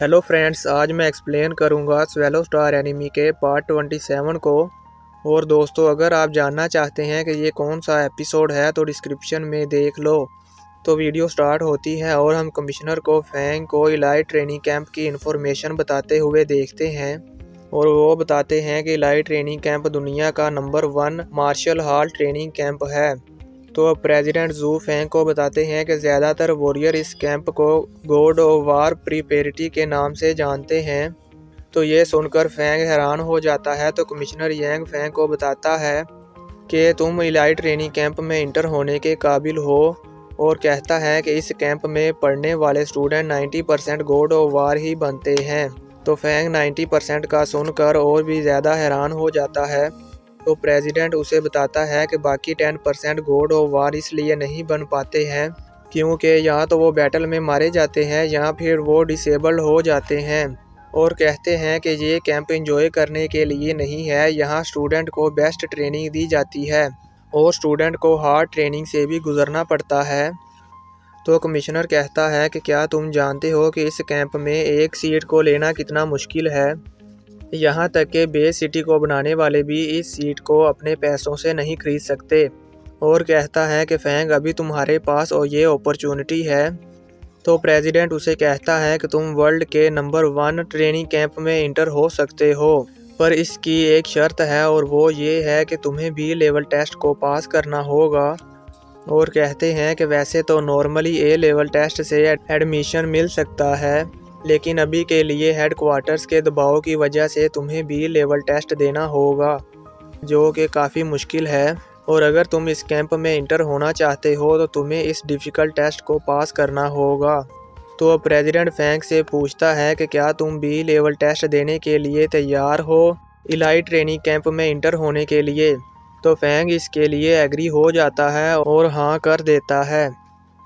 Hello friends, आज मैं explain करूंगा स्वेलो स्टार एनिमी के पार्ट 27 को। और दोस्तों, अगर आप जानना चाहते हैं कि ये कौन सा एपिसोड है तो डिस्क्रिप्शन में देख लो। तो वीडियो स्टार्ट होती है और हम कमिश्नर को फैंग को इलाइट ट्रेनिंग कैंप की इन्फॉर्मेशन बताते हुए देखते हैं। और वो बताते हैं कि इलाइट ट्रेनिंग कैंप दुनिया का number 1 martial art training camp है। तो अब प्रेसिडेंट जू फैंग को बताते हैं कि ज़्यादातर वॉरियर इस कैंप को गॉड ऑफ वार प्रिपेरिटी के नाम से जानते हैं। तो ये सुनकर फैंग हैरान हो जाता है। तो कमिश्नर यांग फैंग को बताता है कि तुम इलाइट ट्रेनिंग कैंप में इंटर होने के काबिल हो, और कहता है कि इस कैंप में पढ़ने वाले स्टूडेंट 90% गॉड ऑफ वार ही बनते हैं। तो फैंग 90% का सुनकर और भी ज़्यादा हैरान हो जाता है। तो प्रेसिडेंट उसे बताता है कि बाकी 10% गॉड ऑफ वार इसलिए नहीं बन पाते हैं क्योंकि या तो वो बैटल में मारे जाते हैं या फिर वो डिसेबल्ड हो जाते हैं। और कहते हैं कि ये कैंप एंजॉय करने के लिए नहीं है, यहाँ स्टूडेंट को बेस्ट ट्रेनिंग दी जाती है और स्टूडेंट को हार्ड ट्रेनिंग से भी गुजरना पड़ता है। तो कमिश्नर कहता है कि क्या तुम जानते हो कि इस कैंप में एक सीट को लेना कितना मुश्किल है। यहाँ तक कि बेस सिटी को बनाने वाले भी इस सीट को अपने पैसों से नहीं खरीद सकते। और कहता है कि फैंग, अभी तुम्हारे पास और ये अपॉर्चुनिटी है। तो प्रेसिडेंट उसे कहता है कि तुम वर्ल्ड के नंबर 1 ट्रेनिंग कैंप में इंटर हो सकते हो, पर इसकी एक शर्त है और वो ये है कि तुम्हें बी लेवल टेस्ट को पास करना होगा। और कहते हैं कि वैसे तो नॉर्मली ए लेवल टेस्ट से एडमिशन मिल सकता है, लेकिन अभी के लिए हेडक्वार्टर्स के दबाव की वजह से तुम्हें बी लेवल टेस्ट देना होगा, जो कि काफ़ी मुश्किल है। और अगर तुम इस कैंप में इंटर होना चाहते हो तो तुम्हें इस डिफ़िकल्ट टेस्ट को पास करना होगा। तो अब प्रेसिडेंट फैंग से पूछता है कि क्या तुम बी लेवल टेस्ट देने के लिए तैयार हो इलाइट ट्रेनिंग कैंप में इंटर होने के लिए। तो फैंग इसके लिए एग्री हो जाता है और हाँ कर देता है।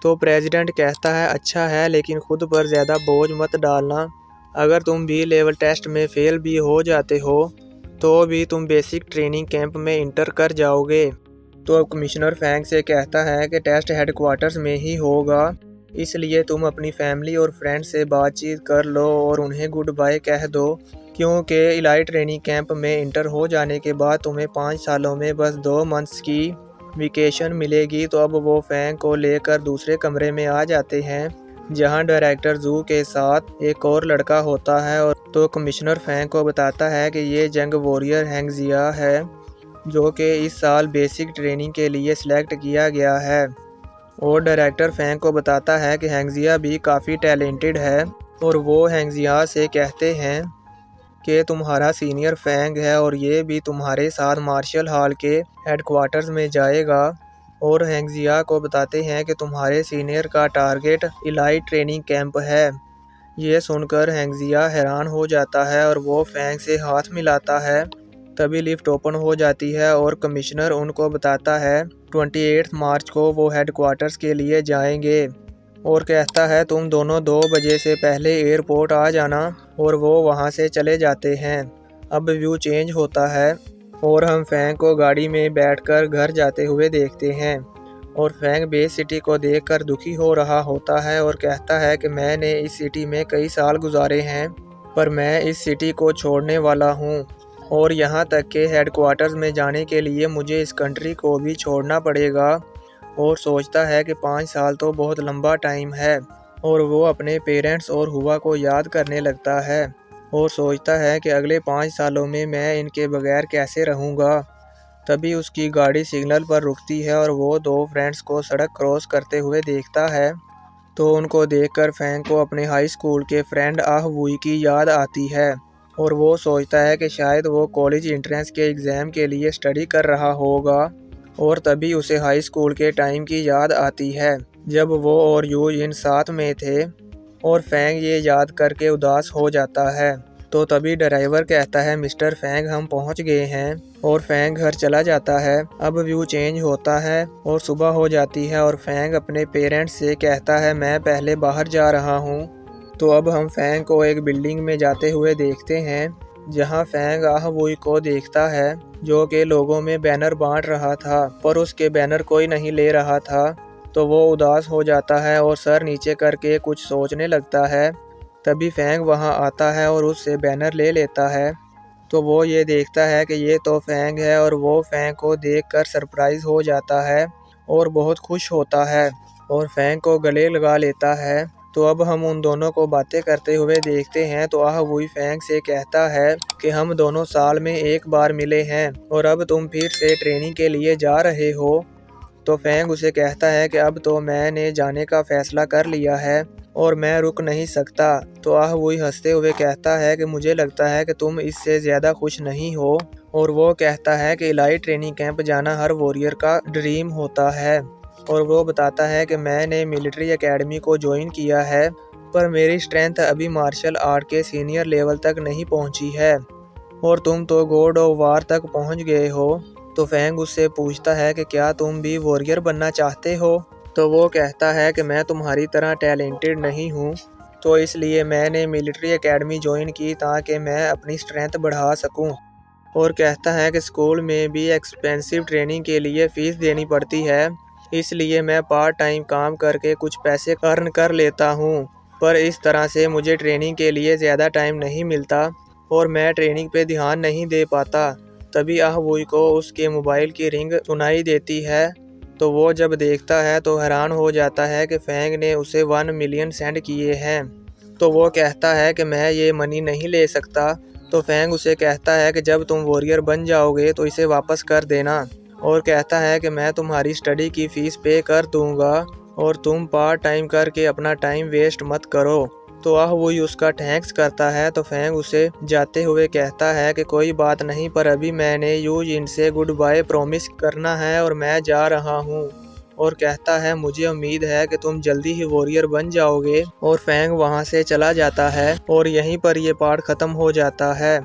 तो प्रेसिडेंट कहता है, अच्छा है, लेकिन खुद पर ज़्यादा बोझ मत डालना। अगर तुम बी लेवल टेस्ट में फेल भी हो जाते हो तो भी तुम बेसिक ट्रेनिंग कैंप में इंटर कर जाओगे। तो अब कमिश्नर फैंग से कहता है कि टेस्ट हेडक्वार्टर्स में ही होगा, इसलिए तुम अपनी फैमिली और फ्रेंड से बातचीत कर लो और उन्हें गुड बाय कह दो, क्योंकि इलाइट ट्रेनिंग कैंप में इंटर हो जाने के बाद तुम्हें 5 सालों में बस 2 मंथ्स की वेकेशन मिलेगी। तो अब वो फैंग को लेकर दूसरे कमरे में आ जाते हैं, जहां डायरेक्टर जू के साथ एक और लड़का होता है। और तो कमिश्नर फैंग को बताता है कि ये जंग वॉरियर हैंगजिया है, जो कि इस साल बेसिक ट्रेनिंग के लिए सिलेक्ट किया गया है। और डायरेक्टर फैंग को बताता है कि हैंगजिया भी काफ़ी टैलेंटेड है, और वो हैंगजिया से कहते हैं कि तुम्हारा सीनियर फैंग है और ये भी तुम्हारे साथ मार्शल हॉल के हेडक्वार्टर्स में जाएगा। और हैंगजिया को बताते हैं कि तुम्हारे सीनियर का टारगेट इलाइट ट्रेनिंग कैंप है। ये सुनकर हैंगजिया हैरान हो जाता है और वो फैंग से हाथ मिलाता है। तभी लिफ्ट ओपन हो जाती है और कमिश्नर उनको बताता है 28 मार्च को वो हेडक्वार्टर्स के लिए जाएंगे, और कहता है तुम दोनों 2 बजे से पहले एयरपोर्ट आ जाना। और वो वहाँ से चले जाते हैं। अब व्यू चेंज होता है और हम फैंग को गाड़ी में बैठकर घर जाते हुए देखते हैं। और फैंग बेस सिटी को देखकर दुखी हो रहा होता है और कहता है कि मैंने इस सिटी में कई साल गुजारे हैं, पर मैं इस सिटी को छोड़ने वाला हूँ, और यहाँ तक के हेडक्वार्टर्स में जाने के लिए मुझे इस कंट्री को भी छोड़ना पड़ेगा। और सोचता है कि 5 साल तो बहुत लंबा टाइम है। और वो अपने पेरेंट्स और हुआ को याद करने लगता है और सोचता है कि अगले 5 सालों में मैं इनके बगैर कैसे रहूँगा। तभी उसकी गाड़ी सिग्नल पर रुकती है और वो 2 फ्रेंड्स को सड़क क्रॉस करते हुए देखता है। तो उनको देखकर फैंग को अपने हाई स्कूल के फ्रेंड आह वुई की याद आती है, और वो सोचता है कि शायद वो कॉलेज एंट्रेंस के एग्ज़ाम के लिए स्टडी कर रहा होगा। और तभी उसे हाई स्कूल के टाइम की याद आती है, जब वो और यू जिन साथ में थे। और फैंग ये याद करके उदास हो जाता है। तो तभी ड्राइवर कहता है, मिस्टर फैंग, हम पहुंच गए हैं। और फैंग घर चला जाता है। अब व्यू चेंज होता है और सुबह हो जाती है और फैंग अपने पेरेंट्स से कहता है, मैं पहले बाहर जा रहा हूँ। तो अब हम फैंग को एक बिल्डिंग में जाते हुए देखते हैं, जहाँ फैंग आह वुई को देखता है, जो कि लोगों में बैनर बांट रहा था, पर उसके बैनर कोई नहीं ले रहा था। तो वो उदास हो जाता है और सर नीचे करके कुछ सोचने लगता है। तभी फैंग वहां आता है और उससे बैनर ले लेता है। तो वो ये देखता है कि ये तो फैंग है और वो फैंग को देखकर सरप्राइज हो जाता है और बहुत खुश होता है और फैंग को गले लगा लेता है। तो अब हम उन दोनों को बातें करते हुए देखते हैं। तो आह वुई फैंग से कहता है कि हम दोनों साल में एक बार मिले हैं और अब तुम फिर से ट्रेनिंग के लिए जा रहे हो। तो फैंग उसे कहता है कि अब तो मैंने जाने का फैसला कर लिया है और मैं रुक नहीं सकता। तो आह वुई हंसते हुए कहता है कि मुझे लगता है कि तुम इससे ज़्यादा खुश नहीं हो। और वो कहता है कि इलाही ट्रेनिंग कैंप जाना हर वॉरियर का ड्रीम होता है। और वो बताता है कि मैंने मिलिट्री एकेडमी को ज्वाइन किया है, पर मेरी स्ट्रेंथ अभी मार्शल आर्ट के सीनियर लेवल तक नहीं पहुंची है और तुम तो गॉड ऑफ वार तक पहुंच गए हो। तो फैंग उससे पूछता है कि क्या तुम भी वॉरियर बनना चाहते हो। तो वो कहता है कि मैं तुम्हारी तरह टैलेंटेड नहीं हूँ, तो इसलिए मैंने मिलिट्री एकेडमी ज्वाइन की ताकि मैं अपनी स्ट्रेंथ बढ़ा सकूँ। और कहता है कि स्कूल में भी एक्सपेंसिव ट्रेनिंग के लिए फ़ीस देनी पड़ती है, इसलिए मैं पार्ट टाइम काम करके कुछ पैसे अर्न कर लेता हूँ, पर इस तरह से मुझे ट्रेनिंग के लिए ज़्यादा टाइम नहीं मिलता और मैं ट्रेनिंग पे ध्यान नहीं दे पाता। तभी आह वुई को उसके मोबाइल की रिंग सुनाई देती है। तो वो जब देखता है तो हैरान हो जाता है कि फैंग ने उसे 1 मिलियन सेंड किए हैं। तो वो कहता है कि मैं ये मनी नहीं ले सकता। तो फैंग उसे कहता है कि जब तुम वॉरियर बन जाओगे तो इसे वापस कर देना, और कहता है कि मैं तुम्हारी स्टडी की फ़ीस पे कर दूंगा और तुम पार्ट टाइम करके अपना टाइम वेस्ट मत करो। तो आह वही उसका थैंक्स करता है। तो फैंग उसे जाते हुए कहता है कि कोई बात नहीं, पर अभी मैंने यू जिन से गुड बाय प्रॉमिस करना है और मैं जा रहा हूँ। और कहता है मुझे उम्मीद है कि तुम जल्दी ही वॉरियर बन जाओगे। और फैंग वहाँ से चला जाता है और यहीं पर ये पार्ट ख़त्म हो जाता है।